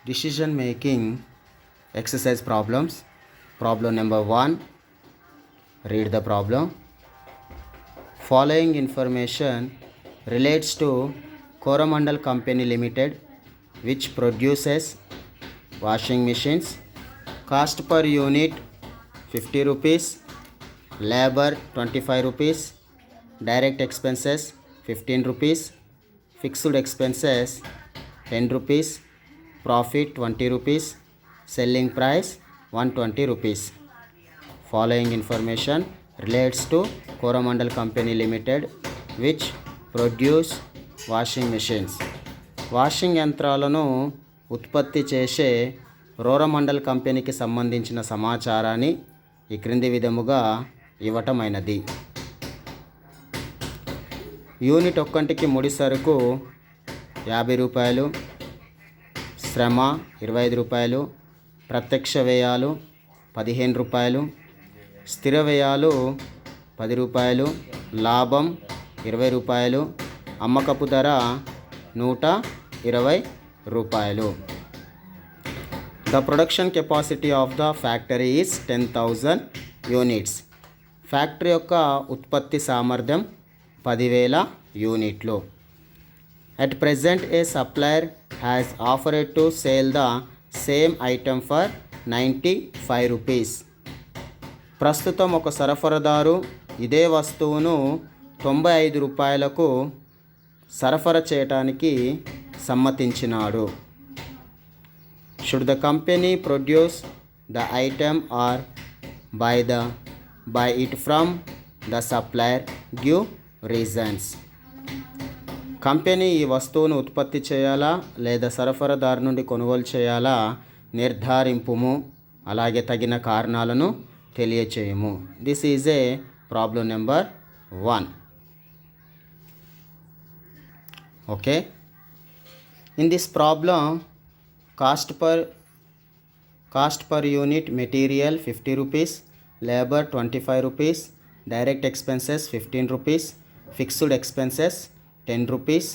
decision making exercise problems. Problem number 1. Read the problem. Following information relates to Coromandel Company Limited, which produces washing machines. Cost per unit 50 rupees, labor 25 rupees, direct expenses 15 rupees, fixed expenses 10 rupees, profit 20 rupees, selling price 120 rupees. Following information relates to Coromandel Company Limited, which produce washing machines. Washing యంత్రాలను ఉత్పత్తి చేసే కోరమండల్ కంపెనీకి సంబంధించిన సమాచారాన్ని ఈ క్రింది విధముగా ఇవ్వటమైనది. Unit ఒక్కంటికి ముడి సరుకు 50 రూపాయలు, శ్రమ 25 రూపాయలు, ప్రత్యక్ష వ్యయాలు 15 రూపాయలు, స్థిర వ్యయాలు 10 రూపాయలు, లాభం 20 రూపాయలు, అమ్మకపు ధర 120 రూపాయలు. The production capacity of the factory is 10,000 units. Factory యొక్క ఉత్పత్తి సామర్థ్యం 10,000 యూనిట్లు. At present a supplier has offered to sell the same item for 95 rupees. ప్రస్తుతం ఒక సరఫరాదారు ఇదే వస్తువును 95 రూపాయలకు సరఫరా చేయడానికి సమ్మతించినాడు. Should the company produce the item or buy it from the supplier? Give reasons. Company ఈ వస్తువును ఉత్పత్తి చేయాలా లేదా సరఫరాదారు నుండి కొనుగోలు చేయాలా నిర్ధారింపుము, అలాగే తగిన కారణాలను తెలియచేయము. This is a problem number 1. Okay, in this problem cost per unit material 50 rupees, labor 25 rupees, direct expenses 15 rupees, fixed expenses 10 rupees,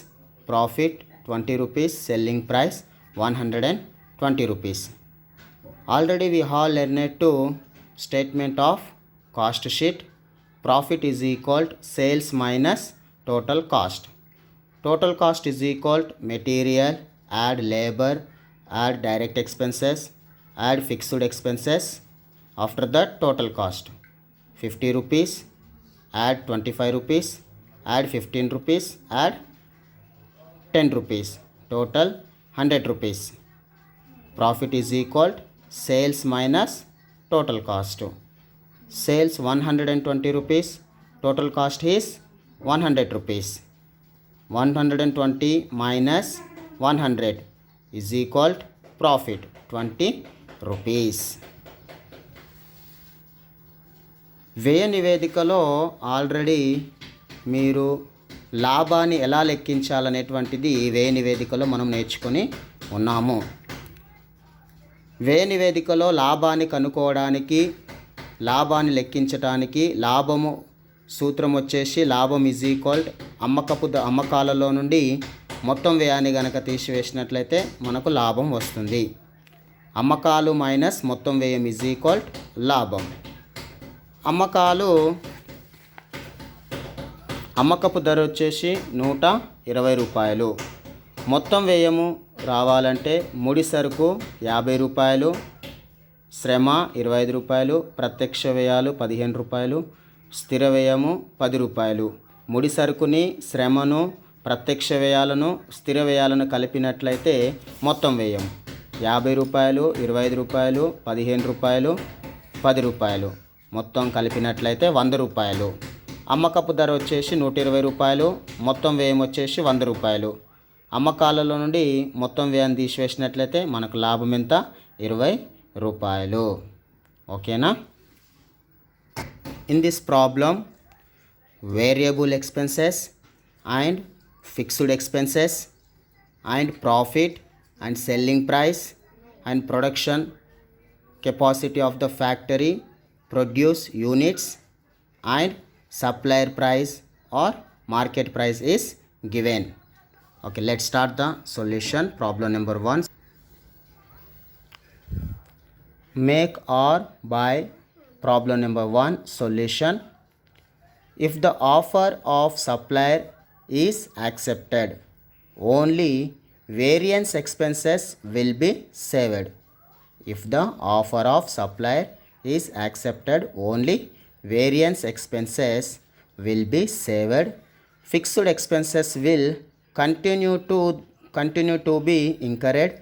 profit 20 rupees, selling price 120 rupees. Already we have learned to statement of cost sheet. Profit is equal to sales minus total cost. Total cost is equal to material, add labor, add direct expenses, add fixed expenses. After that total cost 50 rupees, add 25 rupees, add 15 rupees, add 10 rupees, total 100 rupees. Profit is equal to sales minus total cost. Sales 120 rupees, total cost is 100 rupees. 120 minus 100 is equal to profit 20 rupees. వ్యయ నివేదికలో already మీరు లాభాన్ని ఎలా లెక్కించాలనేటువంటిది వ్యయ నివేదికలో మనం నేర్చుకొని ఉన్నాము. వ్యయ నివేదికలో లాభాన్ని కనుక్కోవడానికి, లాభాన్ని లెక్కించడానికి లాభము సూత్రం వచ్చేసి లాభం ఈజ్ ఈక్వల్ అమ్మకాలలో నుండి మొత్తం వ్యయాన్ని కనుక తీసివేసినట్లయితే మనకు లాభం వస్తుంది. అమ్మకాలు మైనస్ మొత్తం వ్యయం ఈజ్ ఈక్వల్ లాభం. అమ్మకపు ధర వచ్చేసి 120 రూపాయలు. మొత్తం వ్యయము రావాలంటే ముడి సరుకు 50 రూపాయలు, శ్రమ 25 రూపాయలు, ప్రత్యక్ష వ్యయాలు 15 రూపాయలు, స్థిర వ్యయము 10 రూపాయలు. ముడి సరుకుని, శ్రమను, ప్రత్యక్ష వ్యయాలను, స్థిర వ్యయాలను కలిపినట్లయితే మొత్తం వ్యయం 50 రూపాయలు, 25 రూపాయలు, 15 రూపాయలు, 10 రూపాయలు, మొత్తం కలిపినట్లయితే 100 రూపాయలు. అమ్మకపు ధర వచ్చేసి 120 రూపాయలు, మొత్తం వ్యయం వచ్చేసి 100 రూపాయలు. అమ్మకాలలో నుండి మొత్తం వ్యయాన్ని తీసివేసినట్లయితే మనకు లాభం ఎంత? 20 రూపాయలు. ఓకేనా? In this problem variable expenses and fixed expenses and profit and selling price and production capacity of the factory, produce units and supplier price or market price is given. Okay, let's start the solution. Problem number 1. make or buy. Problem number 1 solution. If the offer of supplier is accepted, only variance expenses will be saved. If the offer of supplier is accepted, only variance expenses will be saved. Fixed expenses will continue to be incurred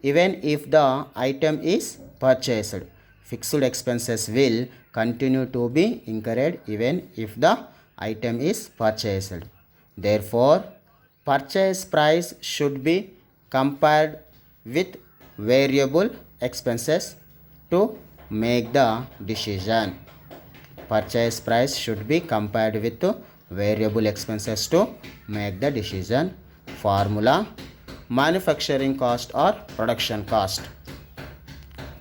even if the item is purchased. Fixed expenses will continue to be incurred even if the item is purchased. Therefore, purchase price should be compared with variable expenses to make the decision. Purchase price should be compared with variable expenses to make the decision. Formula: manufacturing cost or production cost.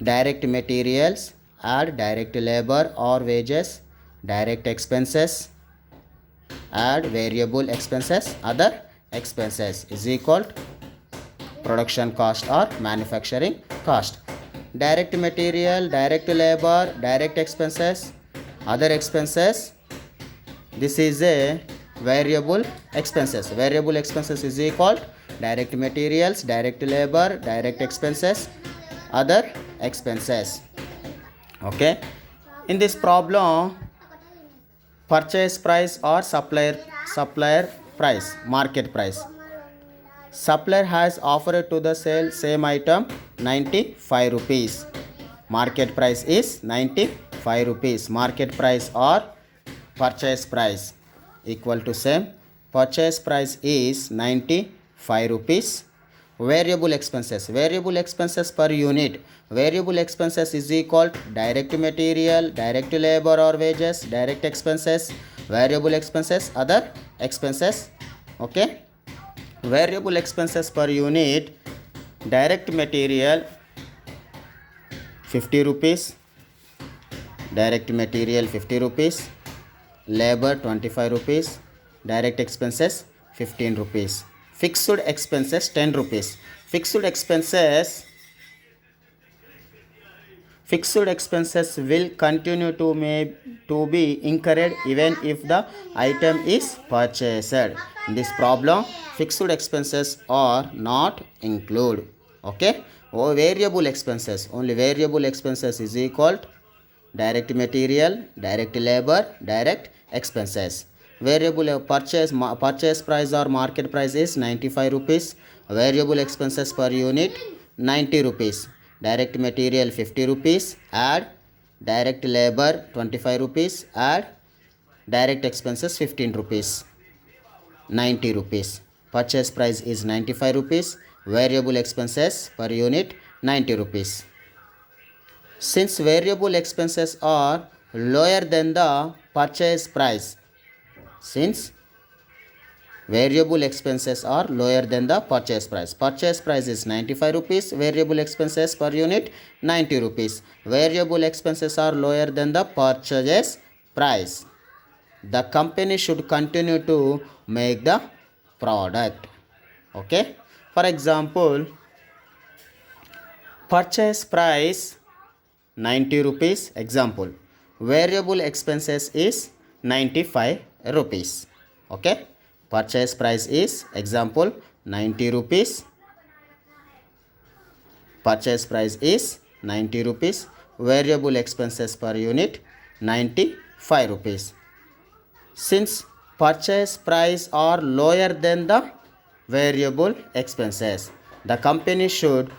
Direct materials, add direct labor or wages. Direct expenses, add variable expenses, other expenses is equal to production cost or manufacturing cost. Direct material, direct labor, direct expenses, other expenses. This is a variable expenses. Variable expenses is equal to direct materials, direct labor, direct expenses, other expenses. Okay, in this problem, purchase price or supplier price, market price. Supplier has offered to the same item 95 rupees. Market price is 95 rupees. Market price or purchase price equal to same. Purchase price is 95 rupees. Variable expenses. Variable expenses per unit. Variable expenses is equal to direct material, direct labor or wages, direct expenses, variable expenses, other expenses. Okay, variable expenses per unit. Direct material 50 rupees. Direct material 50 rupees. Labor 25 rupees. Direct expenses 15 rupees. Fixed expenses 10 rupees. Fixed expenses will continue to be incurred even if the item is purchased. In this problem, fixed expenses are not included. Okay, variable expenses, only variable expenses is equal to direct material, direct labor, direct expenses. Variable purchase price or market price is 95 rupees. Variable expenses per unit 90 rupees. Direct material 50 rupees. Add direct labor 25 rupees. Add direct expenses 15 rupees. 90 rupees. Purchase price is 95 rupees. Variable expenses per unit 90 rupees. Since variable expenses are lower than the purchase price, since variable expenses are lower than the purchase price. Purchase price is 95 rupees. Variable expenses per unit 90 rupees. Variable expenses are lower than the purchase price. The company should continue to make the product. Okay. For example, purchase price 90 rupees. Example, variable expenses is 95 rupees. Okay, purchase price is example 90 rupees. Purchase price is 90 rupees. Variable expenses per unit 95 rupees. Since purchase price are lower than the variable expenses, the company should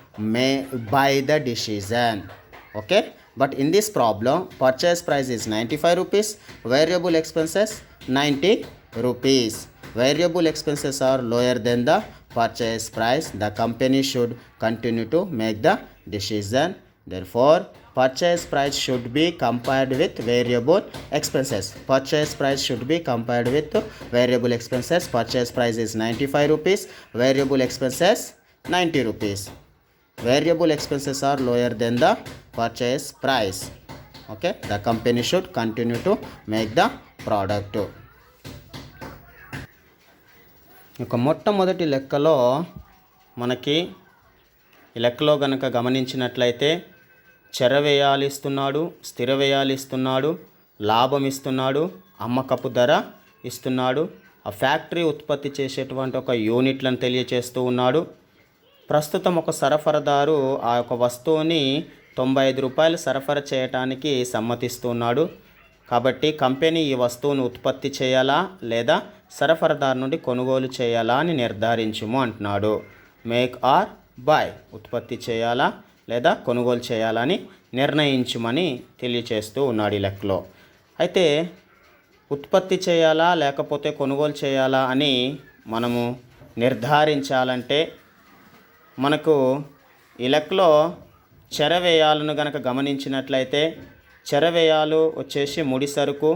buy the decision. Okay, but in this problem, purchase price is 95 rupees. Variable expenses 90 rupees. Variable expenses are lower than the purchase price. The company should continue to make the decision. Therefore, purchase price should be compared with variable expenses. Purchase price should be compared with variable expenses. Purchase price is 95 rupees. Variable expenses 90 rupees. Variable expenses are lower than the purchase price. Okay, the company should continue to make the product. ఇక మొట్టమొదటి లెక్కలో మనకి ఈ లెక్కలో గనక గమనించినట్లయితే చర వ్యయాలు ఇస్తున్నాడు, స్థిర వ్యయాలు ఇస్తున్నాడు, లాభం ఇస్తున్నాడు, అమ్మకపు ధర ఇస్తున్నాడు, ఆ ఫ్యాక్టరీ ఉత్పత్తి చేసేటువంటి ఒక యూనిట్లను తెలియచేస్తూ ఉన్నాడు. ప్రస్తుతం ఒక సరఫరాదారు ఆ యొక్క వస్తువుని 95 రూపాయలు సరఫరా చేయడానికి సమ్మతిస్తున్నాడు. కాబట్టి కంపెనీ ఈ వస్తువును ఉత్పత్తి చేయాలా లేదా సరఫరాదారు నుండి కొనుగోలు చేయాలా అని నిర్ధారించుము అంటున్నాడు. మేక్ ఆర్ బై, ఉత్పత్తి చేయాలా లేదా కొనుగోలు చేయాలని నిర్ణయించుమని తెలియచేస్తూ ఉన్నాడు ఈ లెక్కలో. అయితే ఉత్పత్తి చేయాలా లేకపోతే కొనుగోలు చేయాలా అని మనము నిర్ధారించాలంటే మనకు ఈ లెక్కలో చర వ్యయాలను గనక గమనించినట్లయితే చర వ్యయాలు వచ్చేసి ముడి సరుకు,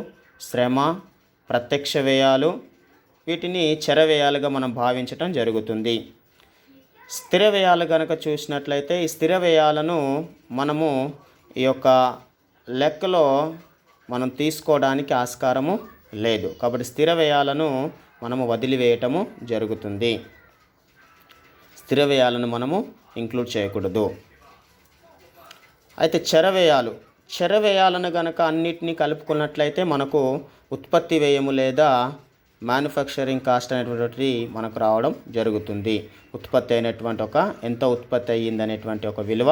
శ్రమ, ప్రత్యక్ష వ్యయాలు, వీటిని చర వ్యయాలుగా మనం భావించటం జరుగుతుంది. స్థిర వ్యయాలు కనుక చూసినట్లయితే ఈ స్థిర వ్యయాలను మనము ఈ యొక్క లెక్కలో మనం తీసుకోవడానికి ఆస్కారము లేదు. కాబట్టి స్థిర వ్యయాలను మనము వదిలివేయటము జరుగుతుంది. స్థిర వ్యయాలను మనము ఇంక్లూడ్ చేయకూడదు. అయితే చర వ్యయాలను కనుక అన్నిటినీ కలుపుకున్నట్లయితే మనకు ఉత్పత్తి వ్యయము లేదా మ్యానుఫ్యాక్చరింగ్ కాస్ట్ అనేటువంటిది మనకు రావడం జరుగుతుంది. ఉత్పత్తి అయినటువంటి ఎంత ఉత్పత్తి అయ్యింది అనేటువంటి ఒక విలువ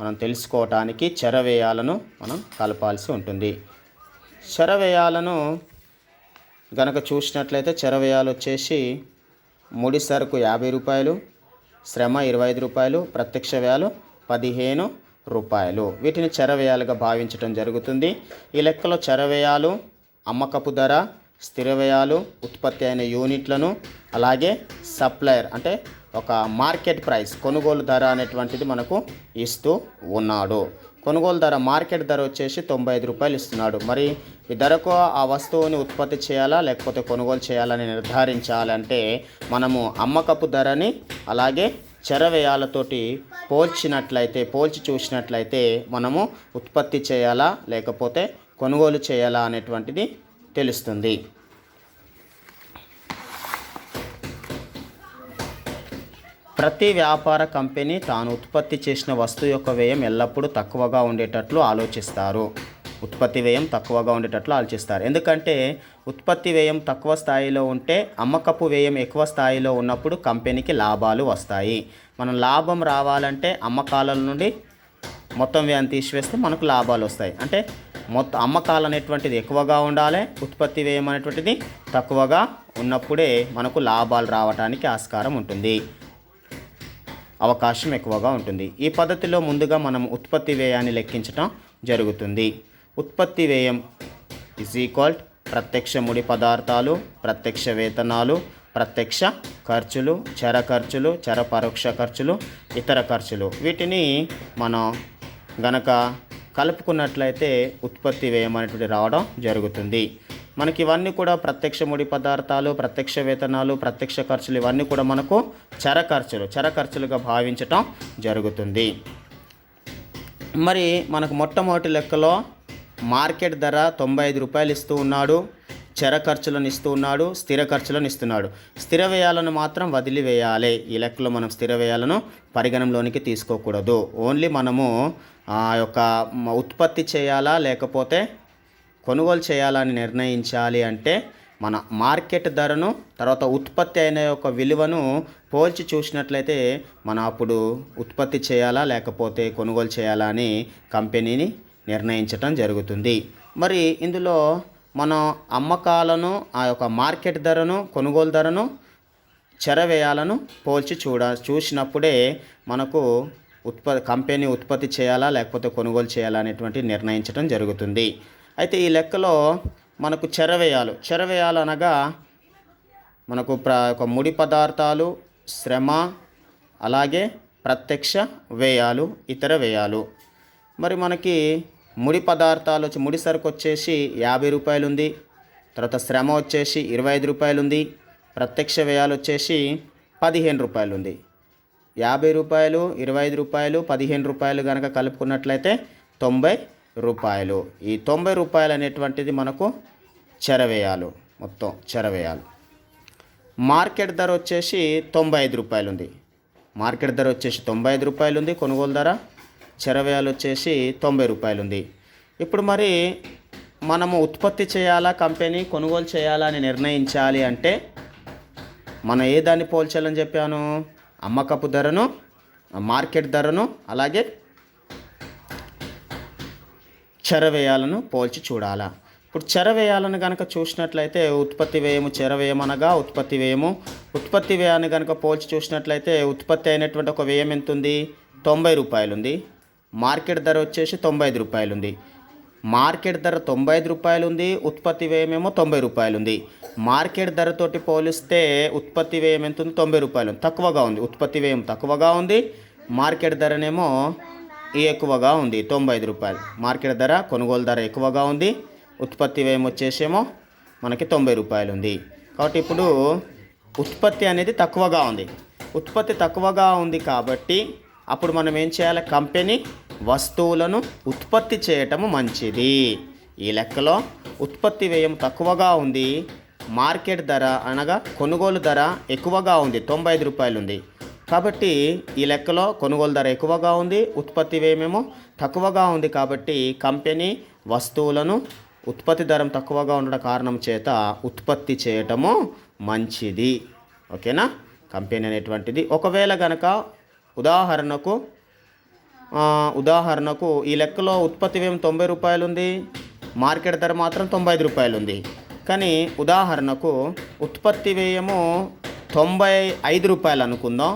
మనం తెలుసుకోవటానికి చర వ్యయాలను మనం కలపాల్సి ఉంటుంది. చర వ్యయాలను గనక చూసినట్లయితే చర వ్యయాలు వచ్చేసి ముడి సరుకు 50 రూపాయలు, శ్రమ 25 రూపాయలు, ప్రత్యక్ష వ్యయాలు 15 రూపాయలు. వీటిని చర వ్యయాలుగా భావించడం జరుగుతుంది. ఈ లెక్కలో చర వ్యయాలు, అమ్మకపు ధర, స్థిర వ్యయాలు, ఉత్పత్తి అయిన యూనిట్లను, అలాగే సప్లయర్ అంటే ఒక మార్కెట్ ప్రైస్, కొనుగోలు ధర అనేటువంటిది మనకు ఇస్తూ ఉన్నాడు. కొనుగోలు ధర, మార్కెట్ ధర వచ్చేసి 95 రూపాయలు ఇస్తున్నాడు. మరి ఈ ధరకు ఆ వస్తువుని ఉత్పత్తి చేయాలా లేకపోతే కొనుగోలు చేయాలని నిర్ధారించాలంటే మనము అమ్మకపు ధరని అలాగే చర వ్యయాలతోటి పోల్చి చూసినట్లయితే మనము ఉత్పత్తి చేయాలా లేకపోతే కొనుగోలు చేయాలా అనేటువంటిది తెలుస్తుంది. ప్రతి వ్యాపార కంపెనీ తాను ఉత్పత్తి చేసిన వస్తువు యొక్క వ్యయం ఎల్లప్పుడూ తక్కువగా ఉండేటట్లు ఆలోచిస్తారు. ఉత్పత్తి వ్యయం తక్కువగా ఉండేటట్లు ఆలోచిస్తారు. ఎందుకంటే ఉత్పత్తి వ్యయం తక్కువ స్థాయిలో ఉంటే అమ్మకపు వ్యయం ఎక్కువ స్థాయిలో ఉన్నప్పుడు కంపెనీకి లాభాలు వస్తాయి. మనం లాభం రావాలంటే అమ్మకాల నుండి మొత్తం వ్యయం తీసివేస్తే మనకు లాభాలు వస్తాయి. అంటే మొత్తం అమ్మకాలు అనేటువంటిది ఎక్కువగా ఉండాలి, ఉత్పత్తి వ్యయం అనేటువంటిది తక్కువగా ఉన్నప్పుడే మనకు లాభాలు రావడానికి ఆస్కారం ఉంటుంది, అవకాశం ఎక్కువగా ఉంటుంది. ఈ పద్ధతిలో ముందుగా మనం ఉత్పత్తి వ్యయాన్ని లెక్కించడం జరుగుతుంది. ఉత్పత్తి వ్యయం = ప్రత్యక్ష ముడి పదార్థాలు, ప్రత్యక్ష వేతనాలు, ప్రత్యక్ష ఖర్చులు, చర పరోక్ష ఖర్చులు, ఇతర ఖర్చులు. వీటిని మనం గనక కలుపుకున్నట్లయితే ఉత్పత్తి వ్యయం అనేటువంటి రావడం జరుగుతుంది. మనకి ఇవన్నీ కూడా ప్రత్యక్ష ముడి పదార్థాలు, ప్రత్యక్ష వేతనాలు, ప్రత్యక్ష ఖర్చులు ఇవన్నీ కూడా మనకు చర ఖర్చులుగా భావించటం జరుగుతుంది. మరి మనకు మొట్టమొదటి లెక్కలో మార్కెట్ ధర 95 రూపాయలు ఇస్తూ ఉన్నాడు, చర ఖర్చులను ఇస్తూ ఉన్నాడు, స్థిర ఖర్చులను ఇస్తున్నాడు. స్థిర వ్యయాలను మాత్రం వదిలివేయాలి. ఈ లెక్కలో మనం స్థిర వ్యయాలను పరిగణంలోనికి తీసుకోకూడదు. ఓన్లీ మనము ఆ యొక్క ఉత్పత్తి చేయాలా లేకపోతే కొనుగోలు చేయాలని నిర్ణయించాలి అంటే మన మార్కెట్ ధరను తర్వాత ఉత్పత్తి అయిన యొక్క విలువను పోల్చి చూసినట్లయితే మనం అప్పుడు ఉత్పత్తి చేయాలా లేకపోతే కొనుగోలు చేయాలా అని కంపెనీని నిర్ణయించటం జరుగుతుంది. మరి ఇందులో మనం అమ్మకాలను, ఆ యొక్క మార్కెట్ ధరను, కొనుగోలు ధరను, చర వ్యయాలను పోల్చి చూసినప్పుడే మనకు కంపెనీ ఉత్పత్తి చేయాలా లేకపోతే కొనుగోలు చేయాలా అనేటువంటి నిర్ణయించడం జరుగుతుంది. అయితే ఈ లెక్కలో మనకు చర వ్యయాలు అనగా మనకు ఒక ముడి పదార్థాలు, శ్రమ, అలాగే ప్రత్యక్ష వ్యయాలు, ఇతర వ్యయాలు. మరి మనకి ముడి పదార్థాలు ముడి సరుకు వచ్చేసి 50 రూపాయలు ఉంది, తర్వాత శ్రమ వచ్చేసి 25 రూపాయలు ఉంది, ప్రత్యక్ష వ్యయాలు వచ్చేసి 15 రూపాయలు ఉంది. 50 రూపాయలు, 25 రూపాయలు, 15 రూపాయలు కనుక కలుపుకున్నట్లయితే 90 రూపాయలు. ఈ 90 రూపాయలు అనేటువంటిది మనకు చర వ్యయాలు, మొత్తం చర వ్యయాలు. మార్కెట్ ధర వచ్చేసి 95 రూపాయలు ఉంది. మార్కెట్ ధర వచ్చేసి 95 రూపాయలు ఉంది కొనుగోలు ధర. చర వ్యయాలు వచ్చేసి 90 రూపాయలు ఉంది. ఇప్పుడు మరి మనము ఉత్పత్తి చేయాలా, కంపెనీ కొనుగోలు చేయాలా అని నిర్ణయించాలి అంటే మనం ఏ దాన్ని పోల్చాలని చెప్పాను? అమ్మకపు ధరను, మార్కెట్ ధరను, అలాగే చర వ్యయాలను పోల్చి చూడాలా. ఇప్పుడు చర వ్యయాలను కనుక చూసినట్లయితే ఉత్పత్తి వ్యయము, చర వ్యయం అనగా ఉత్పత్తి వ్యయము. ఉత్పత్తి వ్యయాన్ని కనుక పోల్చి చూసినట్లయితే ఉత్పత్తి అయినటువంటి ఒక వ్యయం ఎంత ఉంది? 90 రూపాయలు ఉంది. మార్కెట్ ధర వచ్చేసి 95 రూపాయలు ఉంది. మార్కెట్ ధర 95 రూపాయలు ఉంది, ఉత్పత్తి వ్యయం ఏమో 90 రూపాయలు ఉంది. మార్కెట్ ధరతోటి పోలిస్తే ఉత్పత్తి వ్యయం ఎంత ఉంది? 90 రూపాయలు తక్కువగా ఉంది. ఉత్పత్తి వ్యయం తక్కువగా ఉంది, మార్కెట్ ధరనేమో ఎక్కువగా ఉంది, 95 రూపాయలు. మార్కెట్ ధర, కొనుగోలు ధర ఎక్కువగా ఉంది, ఉత్పత్తి వ్యయం వచ్చేసేమో మనకి 90 రూపాయలు ఉంది. కాబట్టి ఇప్పుడు ఉత్పత్తి అనేది తక్కువగా ఉంది. ఉత్పత్తి తక్కువగా ఉంది కాబట్టి అప్పుడు మనం ఏం చేయాలి? కంపెనీ వస్తువులను ఉత్పత్తి చేయటము మంచిది. ఈ లెక్కలో ఉత్పత్తి వ్యయం తక్కువగా ఉంది, మార్కెట్ ధర అనగా కొనుగోలు ధర ఎక్కువగా ఉంది, 95 రూపాయలు ఉంది. కాబట్టి ఈ లెక్కలో కొనుగోలు ధర ఎక్కువగా ఉంది, ఉత్పత్తి వ్యయమేమో తక్కువగా ఉంది. కాబట్టి కంపెనీ వస్తువులను ఉత్పత్తి ధర తక్కువగా ఉండడం కారణం చేత ఉత్పత్తి చేయటము మంచిది. ఓకేనా? కంపెనీ అనేటువంటిది ఒకవేళ గనక ఉదాహరణకు ఈ లెక్కలో ఉత్పత్తి వ్యయం 90 రూపాయలు ఉంది, మార్కెట్ ధర మాత్రం 95 రూపాయలు ఉంది. కానీ ఉదాహరణకు ఉత్పత్తి వ్యయము 95 రూపాయలు అనుకుందాం,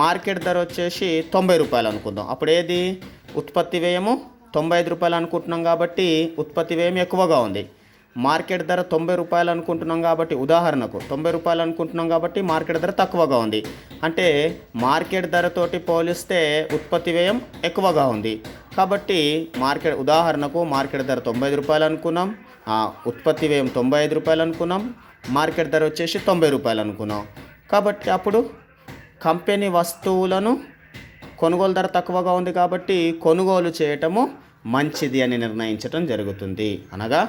మార్కెట్ ధర వచ్చేసి 90 రూపాయలు అనుకుందాం. అప్పుడు ఏది? ఉత్పత్తి వ్యయము 95 రూపాయలు అనుకుంటున్నాం కాబట్టి ఉత్పత్తి వ్యయం ఎక్కువగా ఉంది. మార్కెట్ ధర 90 రూపాయలు అనుకుంటున్నాం కాబట్టి, ఉదాహరణకు 90 రూపాయలు అనుకుంటున్నాం కాబట్టి మార్కెట్ ధర తక్కువగా ఉంది. అంటే మార్కెట్ ధరతోటి పోలిస్తే ఉత్పత్తి వ్యయం ఎక్కువగా ఉంది. కాబట్టి ఉదాహరణకు మార్కెట్ ధర 95 రూపాయలు అనుకున్నాం, ఉత్పత్తి వ్యయం 95 రూపాయలు అనుకున్నాం, మార్కెట్ ధర వచ్చేసి 90 రూపాయలు అనుకున్నాం. కాబట్టి అప్పుడు కంపెనీ వస్తువులను కొనుగోలు ధర తక్కువగా ఉంది కాబట్టి కొనుగోలు చేయటము మంచిది అని నిర్ణయించడం జరుగుతుంది. అనగా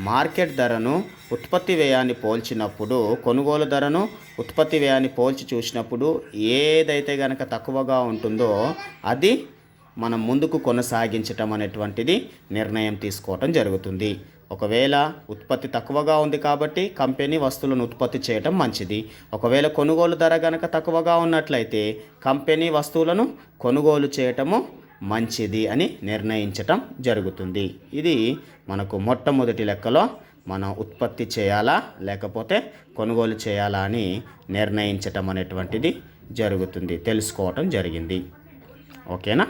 మార్కెట్ ధరను ఉత్పత్తి వ్యయాన్ని పోల్చినప్పుడు, కొనుగోలు ధరను ఉత్పత్తి వ్యయాన్ని పోల్చి చూసినప్పుడు ఏదైతే కనుక తక్కువగా ఉంటుందో అది మనం ముందుకు కొనసాగించటం అనేటువంటిది నిర్ణయం తీసుకోవటం జరుగుతుంది. ఒకవేళ ఉత్పత్తి తక్కువగా ఉంది కాబట్టి కంపెనీ వస్తువులను ఉత్పత్తి చేయటం మంచిది. ఒకవేళ కొనుగోలు ధర కనుక తక్కువగా ఉన్నట్లయితే కంపెనీ వస్తువులను కొనుగోలు చేయటము మంచిది అని నిర్ణయించటం జరుగుతుంది. ఇది మనకు మొట్టమొదటి లెక్కలో మనం ఉత్పత్తి చేయాలా లేకపోతే కొనుగోలు చేయాలా అని నిర్ణయించటం అనేటువంటిది జరుగుతుంది, తెలుసుకోవటం జరిగింది. ఓకేనా?